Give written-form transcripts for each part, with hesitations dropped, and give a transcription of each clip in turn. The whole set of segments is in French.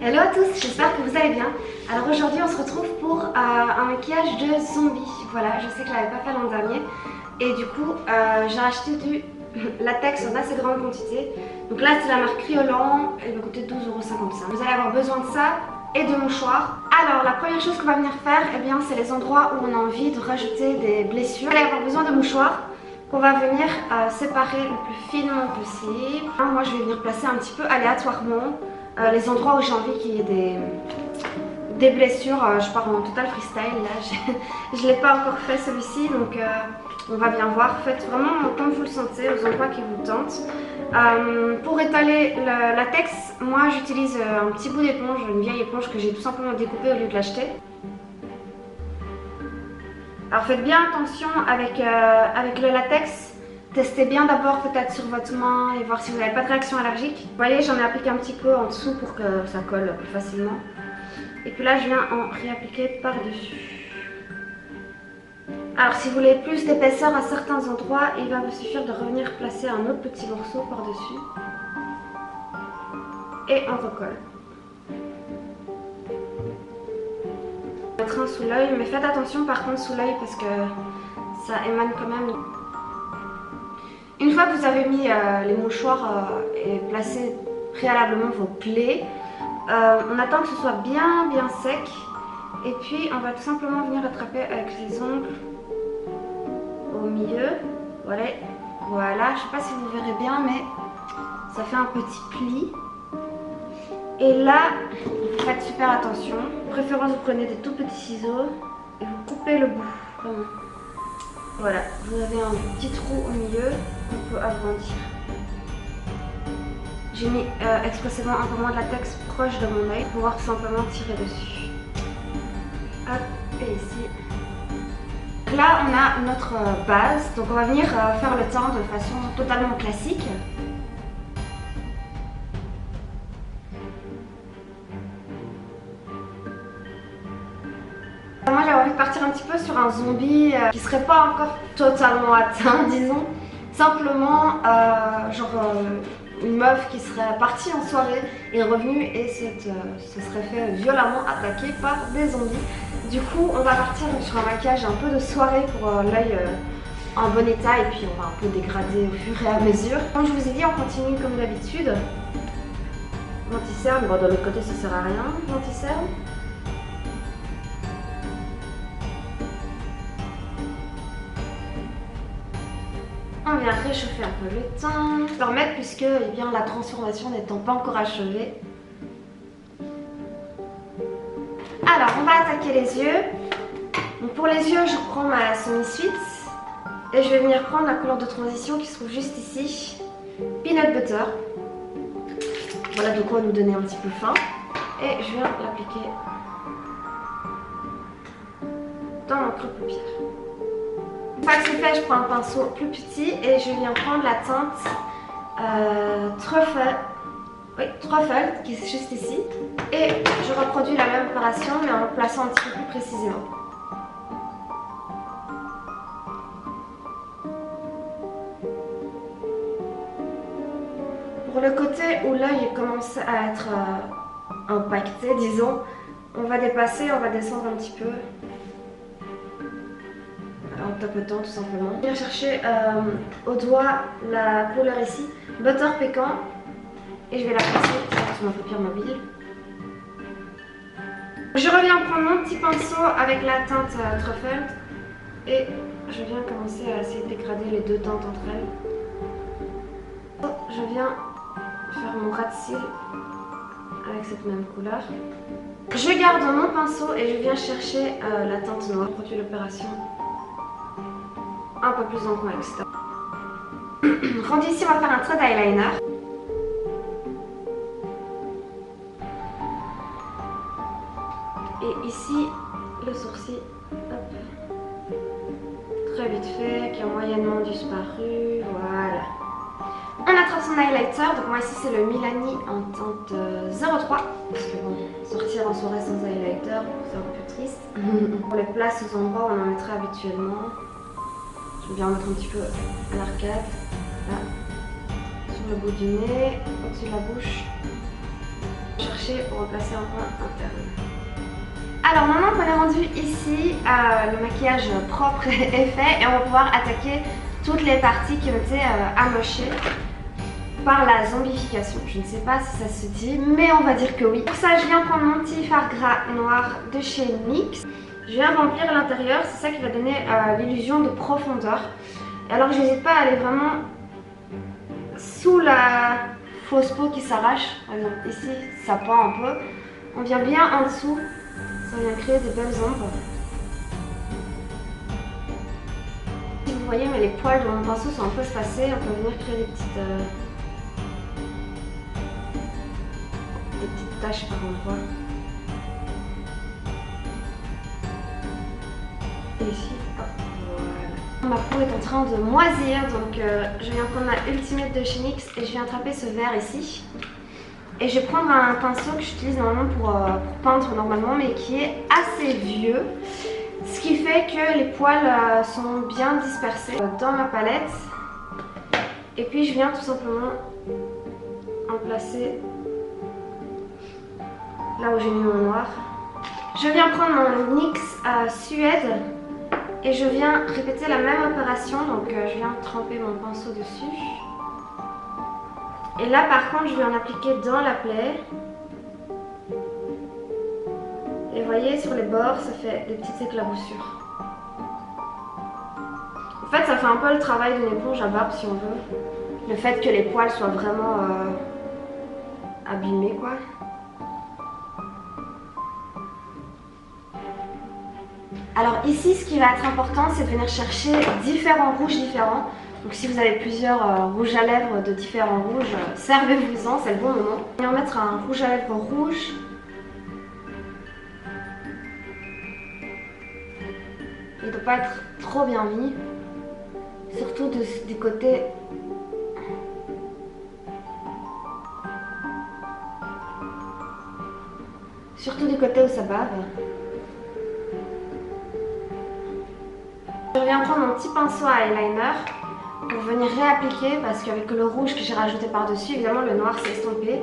Hello à tous, j'espère que vous allez bien. Alors aujourd'hui on se retrouve pour un maquillage de zombie. Voilà, je sais que je l'avais pas fait l'an dernier. Et du coup j'ai acheté du latex en assez grande quantité. Donc là c'est la marque Kryolan, elle va coûter 12,55 €. Vous allez avoir besoin de ça et de mouchoirs. Alors la première chose qu'on va venir faire, eh bien, c'est les endroits où on a envie de rajouter des blessures. Vous allez avoir besoin de mouchoirs qu'on va venir séparer le plus finement possible. Moi je vais venir placer un petit peu aléatoirement les endroits où j'ai envie qu'il y ait des blessures. Je pars en total freestyle là, je ne l'ai pas encore fait celui-ci, donc on va bien voir. Faites vraiment comme vous le sentez, aux endroits qui vous tentent. Pour étaler le latex, moi j'utilise un petit bout d'éponge, une vieille éponge que j'ai tout simplement découpée au lieu de l'acheter. Alors faites bien attention avec le latex. Testez bien d'abord peut-être sur votre main et voir si vous n'avez pas de réaction allergique. Vous voyez, j'en ai appliqué un petit peu en dessous pour que ça colle plus facilement. Et puis là, je viens en réappliquer par-dessus. Alors si vous voulez plus d'épaisseur à certains endroits, il va vous suffire de revenir placer un autre petit morceau par-dessus. Et on recolle. Mettre un sous l'œil, mais faites attention par contre sous l'œil parce que ça émane quand même. Une fois que vous avez mis les mouchoirs et placé préalablement vos plaies, on attend que ce soit bien sec. Et puis on va tout simplement venir attraper avec les ongles au milieu. Voilà, je ne sais pas si vous verrez bien, mais ça fait un petit pli. Et là, vous faites super attention. De préférence, vous prenez des tout petits ciseaux et vous coupez le bout. Vraiment. Voilà, vous avez un petit trou au milieu qu'on peut agrandir. J'ai mis expressément un peu moins de latex proche de mon œil pour pouvoir tout simplement tirer dessus. Hop, et ici. Là, on a notre base. Donc on va venir faire le teint de façon totalement classique. Moi j'avais envie de partir un petit peu sur un zombie qui serait pas encore totalement atteint, disons. Simplement une meuf qui serait partie en soirée et revenue et se serait fait violemment attaquer par des zombies. Du coup on va partir sur un maquillage un peu de soirée pour l'œil en bon état et puis on va un peu dégrader au fur et à mesure. Comme je vous ai dit, on continue comme d'habitude. L'anti-cerne, bon de l'autre côté ça sert à rien, l'anti-cerne. On vient réchauffer un peu le teint. Je vais remettre puisque la transformation n'étant pas encore achevée. Alors on va attaquer les yeux. Donc, pour les yeux, je prends ma semi-suite et je vais venir prendre la couleur de transition qui se trouve juste ici. Peanut Butter. Voilà de quoi nous donner un petit peu faim. Et je viens l'appliquer dans mon creux de paupière. Une fois que c'est fait, je prends un pinceau plus petit et je viens prendre la teinte Truffle qui est juste ici. Et je reproduis la même opération mais en le plaçant un petit peu plus précisément. Pour le côté où l'œil commence à être impacté, disons, on va dépasser, on va descendre un petit peu. En tapotant tout simplement. Je viens chercher au doigt la couleur ici, Butter Pécan, et je vais la passer sur ma paupière mobile. Je reviens prendre mon petit pinceau avec la teinte Truffle et je viens commencer à essayer de dégrader les deux teintes entre elles. Je viens faire mon ras de cils avec cette même couleur. Je garde mon pinceau et je viens chercher la teinte noire. Je produis l'opération un peu plus en coin extérieur. Rendu ici, on va faire un trait d'eyeliner. Et ici, le sourcil, hop, très vite fait, qui a moyennement disparu, voilà. On attrape son highlighter, donc moi ici c'est le Milani en teinte 03. Parce que bon, sortir en soirée sans highlighter, c'est un peu triste. On les place aux endroits où on en mettrait habituellement. Je vais bien mettre un petit peu à l'arcade, là, sur le bout du nez, au-dessus de la bouche. Chercher pour remplacer un point interne. Alors maintenant qu'on est rendu ici, le maquillage propre est fait et on va pouvoir attaquer toutes les parties qui ont été amochées par la zombification. Je ne sais pas si ça se dit, mais on va dire que oui. Pour ça, je viens prendre mon petit fard gras noir de chez NYX. Je viens remplir l'intérieur, c'est ça qui va donner l'illusion de profondeur. Et alors j'hésite pas à aller vraiment sous la fausse peau qui s'arrache. Par exemple ici, ça pend un peu. On vient bien en dessous, ça vient créer des belles ombres. Si vous voyez, mais les poils de mon pinceau sont un peu espacés, on peut venir créer des petites taches par endroit. Et ici, hop, voilà. Ma peau est en train de moisir, donc je viens prendre ma Ultimate de chez NYX et je viens attraper ce vert ici. Et je vais prendre un pinceau que j'utilise normalement pour peindre normalement, mais qui est assez vieux. Ce qui fait que les poils sont bien dispersés dans ma palette. Et puis je viens tout simplement en placer là où j'ai mis mon noir. Je viens prendre mon NYX Suède et je viens répéter la même opération. Donc je viens tremper mon pinceau dessus. Et là par contre je vais en appliquer dans la plaie. Et vous voyez sur les bords ça fait des petites éclaboussures. En fait ça fait un peu le travail d'une éponge à barbe si on veut. Le fait que les poils soient vraiment abîmés quoi. Alors ici ce qui va être important c'est de venir chercher différents rouges différents. Donc si vous avez plusieurs rouges à lèvres de différents rouges, servez-vous-en, c'est le bon moment. On va mettre un rouge à lèvres rouge. Il ne doit pas être trop bien mis. Surtout du côté. Surtout du côté où ça bave. Je viens prendre mon petit pinceau à eyeliner pour venir réappliquer parce qu'avec le rouge que j'ai rajouté par dessus, évidemment le noir s'est estompé.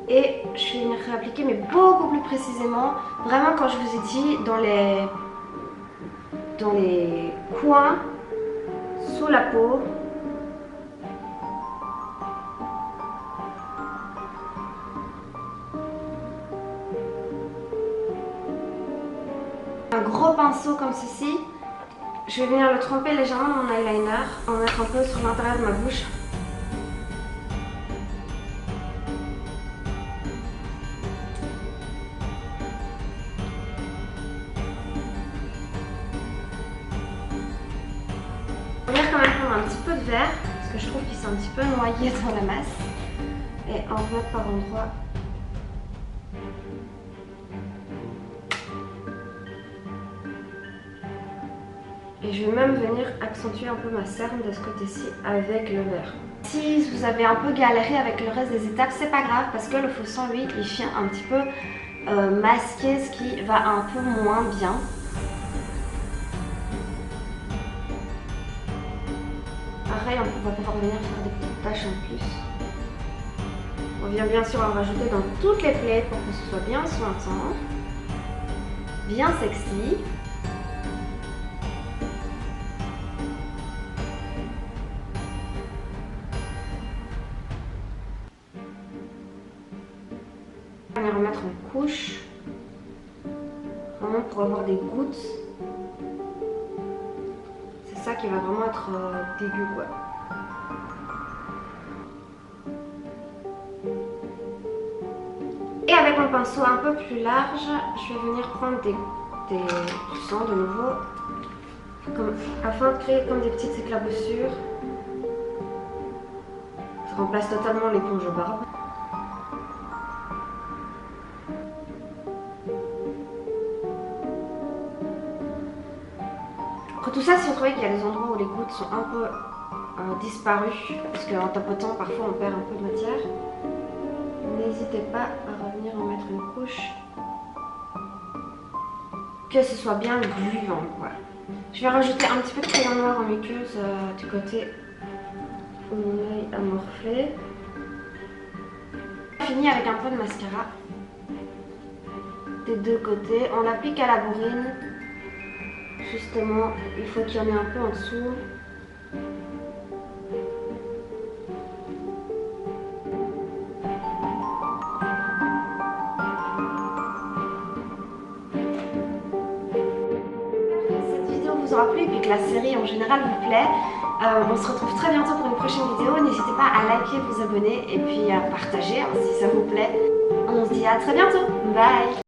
Et je vais venir réappliquer mais beaucoup plus précisément, vraiment quand je vous ai dit dans les coins, sous la peau. Un gros pinceau comme ceci. Je vais venir le tremper légèrement dans mon eyeliner, en mettre un peu sur l'intérieur de ma bouche. Je vais venir quand même prendre un petit peu de vert, parce que je trouve qu'il s'est un petit peu noyé dans la masse. Et en remettre par endroits. Et je vais même venir accentuer un peu ma cerne de ce côté-ci avec le vert. Si vous avez un peu galéré avec le reste des étapes, c'est pas grave parce que le faux sang, lui, il vient un petit peu masquer ce qui va un peu moins bien. Pareil, on va pouvoir venir faire des petites taches en plus. On vient bien sûr en rajouter dans toutes les plaies pour que ce soit bien sointant, bien sexy. On va les remettre en couche, vraiment pour avoir des gouttes. C'est ça qui va vraiment être dégueu quoi. Et avec mon pinceau un peu plus large, je vais venir prendre du sang de nouveau, afin de créer comme des petites éclaboussures. Ça remplace totalement l'éponge barbe. Après tout ça, si vous trouvez qu'il y a des endroits où les gouttes sont un peu disparues, parce qu'en tapotant parfois on perd un peu de matière, n'hésitez pas à revenir en mettre une couche, que ce soit bien gluant quoi. Je vais rajouter un petit peu de crayon noir en muqueuse du côté où mon œil a morflé. fini avec un peu de mascara des deux côtés. On l'applique à la bourrine. Justement, il faut qu'il y en ait un peu en dessous. Cette vidéo vous aura plu et puis que la série en général vous plaît. On se retrouve très bientôt pour une prochaine vidéo. N'hésitez pas à liker, vous abonner et puis à partager hein, si ça vous plaît. On se dit à très bientôt. Bye!